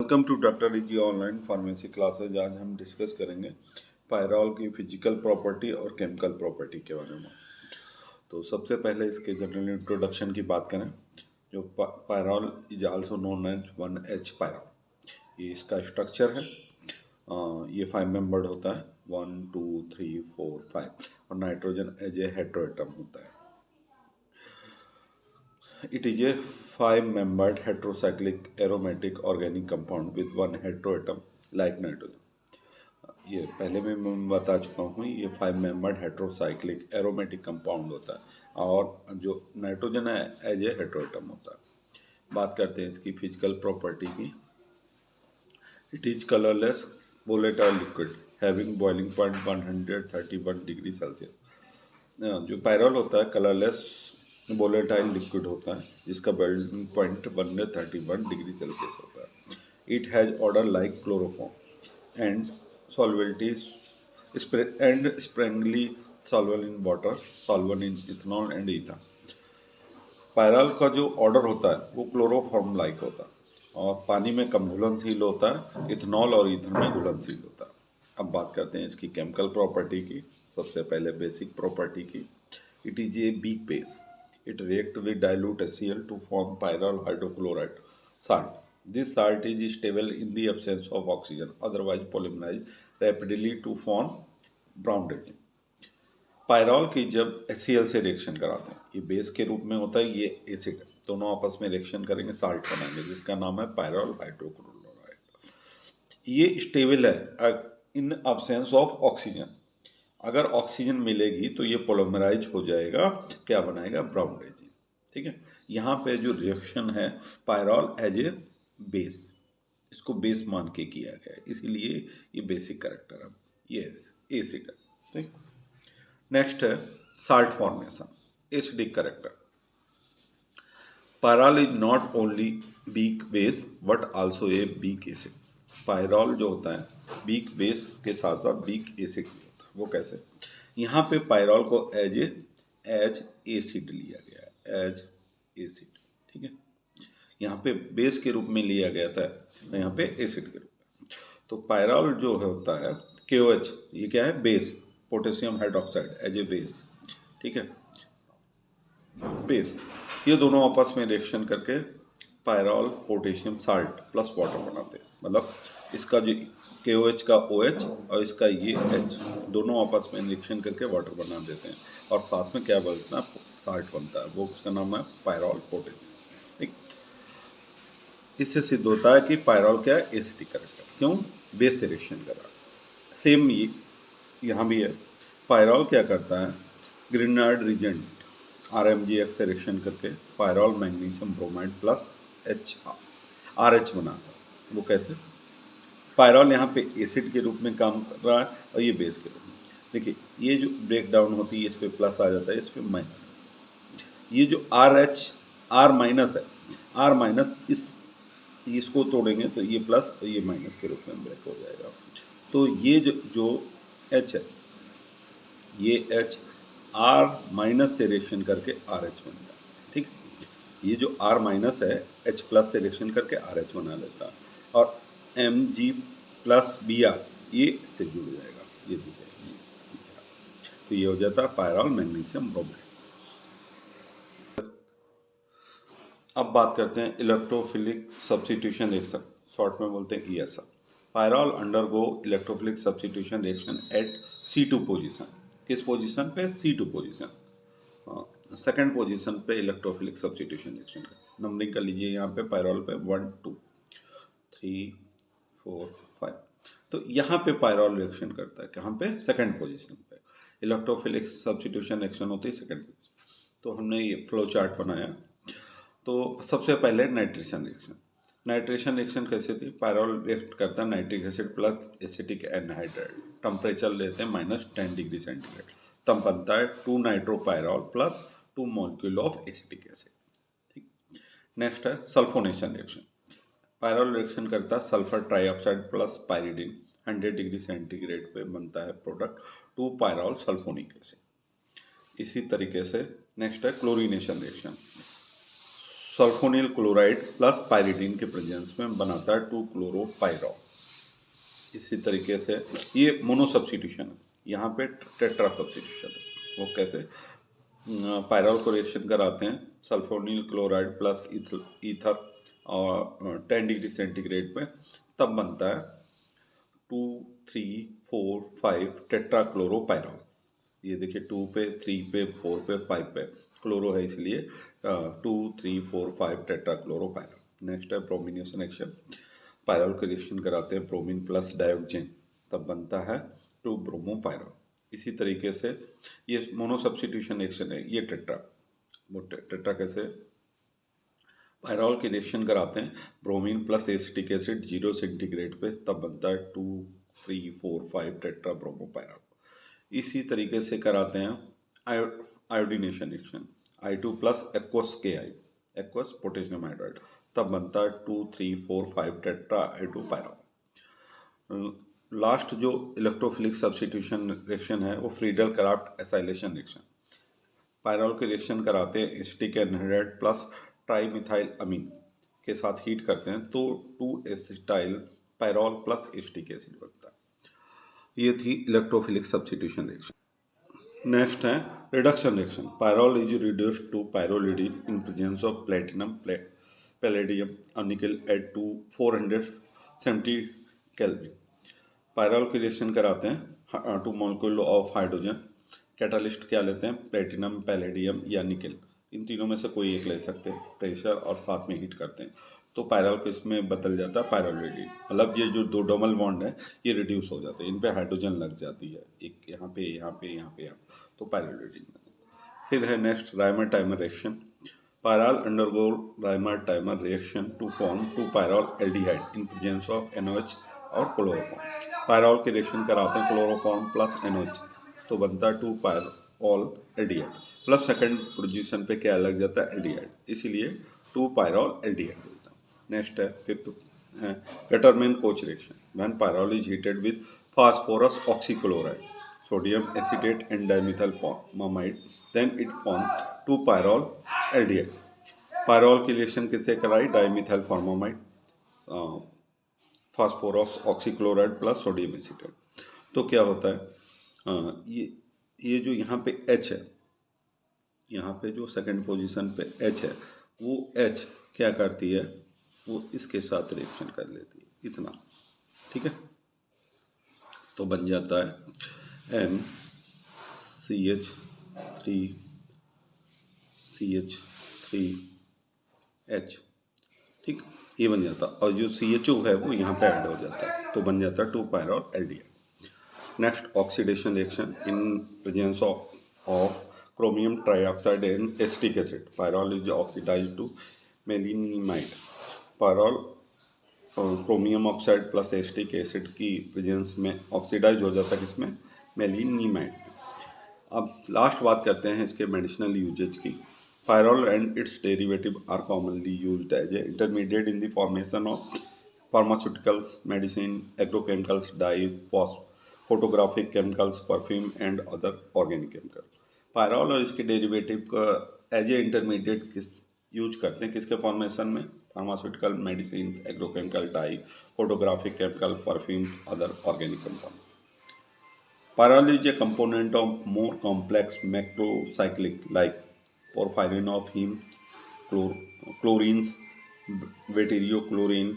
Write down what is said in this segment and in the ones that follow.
Welcome to doctor रिजी online pharmacy classes. आज हम डिस्कस करेंगे पायरॉल की फिजिकल प्रॉपर्टी और केमिकल प्रॉपर्टी के बारे में। तो सबसे पहले इसके जनरल इंट्रोडक्शन की बात करें। जो pyrrole is also known as 1H pyrrole, ये इसका स्ट्रक्चर है। ये 5 मेंबर्ड होता है, 1 2 3 4 5, और नाइट्रोजन एज ए हेटेरोएटम होता है। It is a 5-membered heterocyclic aromatic organic compound with one heteroatom like nitrogen. ये पहले में मैं बता चुका हूँ, ये 5-membered heterocyclic aromatic compound होता है और जो नाइट्रोजन है एज ए हेटेरोएटम होता है। बात करते हैं इसकी फिजिकल प्रॉपर्टी की। It is colourless volatile liquid having boiling point 131 degree Celsius. जो पायरॉल होता है कलरलेस वोलेटाइल लिक्विड होता है जिसका बॉइलिंग पॉइंट 131 डिग्री सेल्सियस होता है। It has odour like chloroform and solubility and sparingly soluble in water, soluble in ethanol and ether. Pyrrole का जो ऑर्डर होता है वो क्लोरोफॉर्म लाइक होता है और पानी में कम घुलनशील होता है, इथेनॉल और ईथर में घुलनशील होता है। अब बात करते हैं इसकी केमिकल प्रॉपर्टी की। सबसे पहले बेसिक प्रॉपर्टी की। It is a weak base. It reacts with dilute HCl to form pyrrole hydrochloride salt. This salt is stable in the absence of oxygen, otherwise polymerized rapidly to form brown resin. Pyrrole की जब HCl से reaction कराते हैं, ये base के रूप में होता है, ये एसिड, दोनों आपस में रिएक्शन करेंगे, साल्ट बनाएंगे जिसका नाम है पायरॉल हाइड्रोक्लोराइड। ये स्टेबल है इन अब्सेंस ऑफ ऑक्सीजन। अगर ऑक्सीजन मिलेगी तो ये पोलिमराइज हो जाएगा, क्या बनाएगा, ब्राउन रेजिन। ठीक है, यहाँ पे जो रिएक्शन है पायरॉल एज ए बेस, इसको बेस मान के किया गया है, इसीलिए ये बेसिक कैरेक्टर है, ये एसिड है। ठीक, नेक्स्ट है salt formation, acidic character. Pyrrole is not only weak base but also a weak acid. Pyrrole जो होता है वीक बेस के साथ साथ वीक एसिड भी होता है। वो कैसे? यहाँ पे पायरॉल को एज एसिड लिया गया है, एज एसिड। ठीक है, यहाँ पे बेस के रूप में लिया गया था, यहाँ पे एसिड के रूप में। तो पायरॉल जो होता है KOH, ये क्या है, base, potassium hydroxide as a base. ठीक है, बेस, ये दोनों आपस में रिएक्शन करके pyrrole potassium salt plus water बनाते हैं। मतलब इसका जो KOH का OH और इसका ये H दोनों आपस में रिएक्शन करके वाटर बना देते हैं और साथ में क्या बनता है, साल्ट बनता है, वो उसका नाम है पायरॉल पोटेशियम। ठीक, इससे सिद्ध होता है कि पायरॉल क्या है, एसिडिक कैरेक्टर, क्यों, बेस से रिएक्शन कर रहा है। सेम ये यहाँ भी है। पायरॉल क्या करता है, ग्रिनार्ड रिजेंट RMgX से रिएक्शन करके pyrrole magnesium bromide plus RH बनाता है। वो कैसे? पायरॉल यहाँ पे एसिड के रूप में काम कर रहा है और ये बेस के रूप में। देखिए, ये जो ब्रेक डाउन होती है, इस पे प्लस आ जाता है, इस पे माइनस। ये जो R माइनस है, R माइनस इसको तोड़ेंगे तो ये प्लस और ये माइनस के रूप में ब्रेक हो जाएगा। तो ये जो H है, ये H R माइनस से रिएक्शन करके RH बन जाता है। ठीक, ये जो R माइनस है H प्लस से रिएक्शन करके RH बना लेता है और Mg प्लस Br ये इससे जुड़ जाएगा, ये जुड़ जाएगा, तो ये हो जाता है पायरॉल मैग्नीशियम ब्रोमाइड। अब बात करते हैं इलेक्ट्रोफिलिक सब्स्टिट्यूशन रिएक्शन, शॉर्ट में बोलते हैं ESR। Pyrrole undergo electrophilic substitution reaction at C2 position. किस पोजीशन पे? C2 position. सेकेंड पोजीशन पे इलेक्ट्रोफिलिक सब्स्टिट्यूशन रिएक्शन का नंबरिंग कर लीजिए। यहाँ पे पायरॉल पे 1 2 3 4 5, तो यहाँ पे पायरॉल रिएक्शन करता है कहाँ पे? सेकेंड पोजीशन पे। इलेक्ट्रोफिलिक सब्स्टिट्यूशन रिएक्शन होती है सेकेंड पोजीशन। तो हमने ये फ्लो चार्ट बनाया। तो सबसे पहले नाइट्रेशन रिएक्शन। नाइट्रेशन रिएक्शन कैसे थी? पायरॉल रिएक्ट करता है nitric acid plus acetic anhydride, temperature लेते हैं -10 डिग्री सेंटीग्रेड, तब बनता है 2 nitropyrrole plus 2 molecule of acetic acid. ठीक, नेक्स्ट है सल्फोनेशन रिएक्शन। पायरॉल रिएक्शन करता है sulphur trioxide plus pyridine, 100 degree centigrade पे बनता है प्रोडक्ट 2 पायरॉल सल्फोनिक एसिड। इसी तरीके से नेक्स्ट है chlorination reaction. Sulphonyl chloride plus pyridine के प्रेजेंस में बनाता है 2-क्लोरोपाइरॉल। इसी तरीके से ये मोनो सब्स्टिट्यूशन है, यहाँ पे टेट्रा सब्स्टिट्यूशन है। वो कैसे? पायरॉल को रिएक्शन कराते हैं सल्फोनिल क्लोराइड प्लस ईथर और 10 डिग्री सेंटीग्रेड पे, तब बनता है 2, 3, 4, 5 टेट्राक्लोरोपाइरॉल। ये देखिए 2 पे, 3 पे, 4 पे, 5 पे क्लोरो है, इसलिए 2, 3, 4, 5 टेट्राक्लोरोपाइरॉल। नेक्स्ट है ब्रोमिनेशन एक्शन। पायरॉल को रिएक्शन कराते हैं ब्रोमीन प्लस डायोक्सिन, तब बनता है 2-ब्रोमोपाइरॉल। इसी तरीके से ये मोनो सब्स्टिट्यूशन रिएक्शन है, ये टेट्रा। वो टेट्रा कैसे? पायरॉल की रिएक्शन कराते हैं bromine plus acetic acid 0 centigrade पे, तब बनता है 2, 3, 4, 5 टेट्रा ब्रोमोपायरॉल। इसी तरीके से कराते हैं iodination reaction I2 plus aqueous KI, aqueous potassium hydride, तब बनता है 2, 3, 4, 5 टेट्रा आयोडोपायरॉल। लास्ट जो इलेक्ट्रोफिलिक सब्स्टिट्यूशन रिएक्शन है वो Friedel Crafts acylation reaction. Pyrrole के रिएक्शन कराते हैं acetic anhydride plus trimethyl amine के साथ हीट करते हैं, तो two acetyl pyrrole plus acetic acid बनता है। ये थी इलेक्ट्रोफिलिक सब्स्टिट्यूशन रिएक्शन। नेक्स्ट है reduction reaction. Pyrrole is reduced to pyrrolidine in presence of platinum, palladium और निकल एट टू 470 केल्विन। पायरॉल की रिएक्शन कराते हैं 2 मॉलिक्यूल ऑफ हाइड्रोजन। कैटालिस्ट क्या लेते हैं? प्लेटिनम, पैलेडियम या निकल, इन तीनों में से कोई एक ले सकते हैं। प्रेशर और साथ में हीट करते हैं तो पायरॉल को इसमें बदल जाता है पायरोलिडीन। मतलब ये जो 2 डबल बॉन्ड है ये रिड्यूस हो जाते हैं, इन पे हाइड्रोजन लग जाती है, एक यहाँ पे, यहाँ पे, यहाँ पे, यहाँ, तो पायरोलिडीन। फिर है next Reimer Tiemann reaction. Pyrrole undergo Reimer Tiemann reaction to form two pyrrole aldehyde in presence of NOH और क्लोरोफॉर्म। पायरॉल की रिएक्शन कराते हैं क्लोरोफॉर्म प्लस NOH, तो बनता है 2-पायरॉल एल्डिहाइड। मतलब सेकंड पोजीशन पे क्या लग जाता है? एल्डिहाइड, इसीलिए 2-पायरॉल एल्डिहाइड बोलता है। नेक्स्ट है फिफ्थ है डेटरमिन कोच reaction. When pyrrole is heated with phosphorus oxychloride, sodium acetate and dimethyl formamide, then it form two pyrrole aldehyde. Pyrrole की रिएक्शन किससे कराई? Dimethyl formamide, phosphorus oxychloride plus sodium acetate. तो क्या होता है? ये जो यहाँ पे H है, यहाँ पे जो सेकंड पोजीशन पे H है, वो H क्या करती है? वो इसके साथ रिएक्शन कर लेती है, इतना, ठीक है। तो बन जाता है NCH3CH3H, ठीक, ये बन जाता। और जो CHO है वो यहाँ पे ऐड हो जाता है, तो बन जाता है two pyrrole aldehyde. Next oxidation reaction in presence of chromium trioxide and acetic acid. Pyrrole is oxidized to melinimide. Pyrrole chromium oxide plus acetic acid की प्रेजेंस में ऑक्सीडाइज हो जाता है किसमें? मेलिनीमाइड। अब लास्ट बात करते हैं इसके मेडिसिनल यूजेज की। Pyrrole and its derivative are commonly used as a intermediate in the formation of pharmaceuticals, medicine, agrochemicals, dye, photographic chemicals, perfume and other organic chemical. Pyrrole और इसके डेरिवेटिव का एज ए इंटरमीडिएट किस use करते हैं किसके formation में? Pharmaceutical, medicine, agrochemical, dye, photographic chemical, perfume, other organic compound. Pyrrole is a component of more complex macrocyclic like porphyrin of heme, chlorines, deuteriochlorine,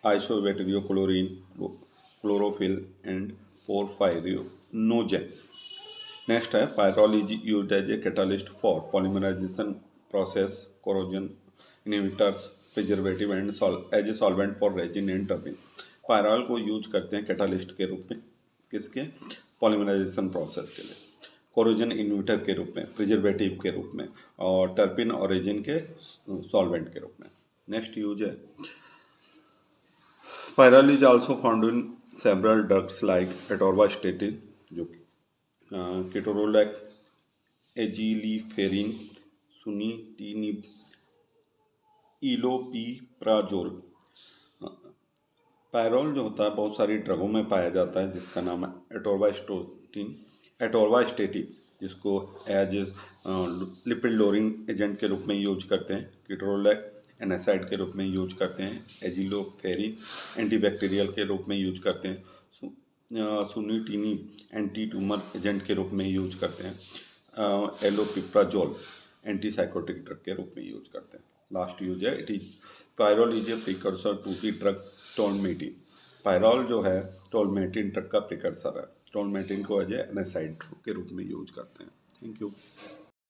isobutyriochlorine, chlorophyll, and porphyrinogen. Next है pyrrole is used as a catalyst for polymerization process, corrosion inhibitors, preservative and as a solvent for resin and turbine. Pyrrole को use करते हैं catalyst के रूप में, किसके? Polymerisation process के लिए, कोरोजन इन्हिबिटर के रूप में, प्रिजर्वेटिव के रूप में, और टर्पिन और रेजिन के सॉल्वेंट के रूप में। नेक्स्ट यूज है pyrrole is also found in several drugs like atorvastatin, जो केटोरोलैक, एजिलीफेरिन, सुनिटिनिब, इलोपीप्राजोल। पायरॉल जो होता है बहुत सारी ड्रगों में पाया जाता है जिसका नाम है एटोरवास्टेटिन, जिसको एज लिपिड लोरिंग एजेंट के रूप में यूज करते हैं, कीटोरोलेक एनासाइड के रूप में यूज करते हैं, एजिलोफेरिन एंटीबैक्टीरियल के रूप में यूज करते हैं, सुनीटीनी एंटी ट्यूमर एजेंट के रूप में यूज करते हैं, एलोपिप्राजोल एंटीसाइकोटिक ड्रग के रूप में यूज करते हैं। लास्ट यूज है it is pyrrole is a precursor to the drug tolmetin. Pyrrole जो है टोलमेटिन ड्रग का प्रिकर्सर है। टोलमेटिन को एज ए एनासाइड के रूप में यूज करते हैं। Thank you.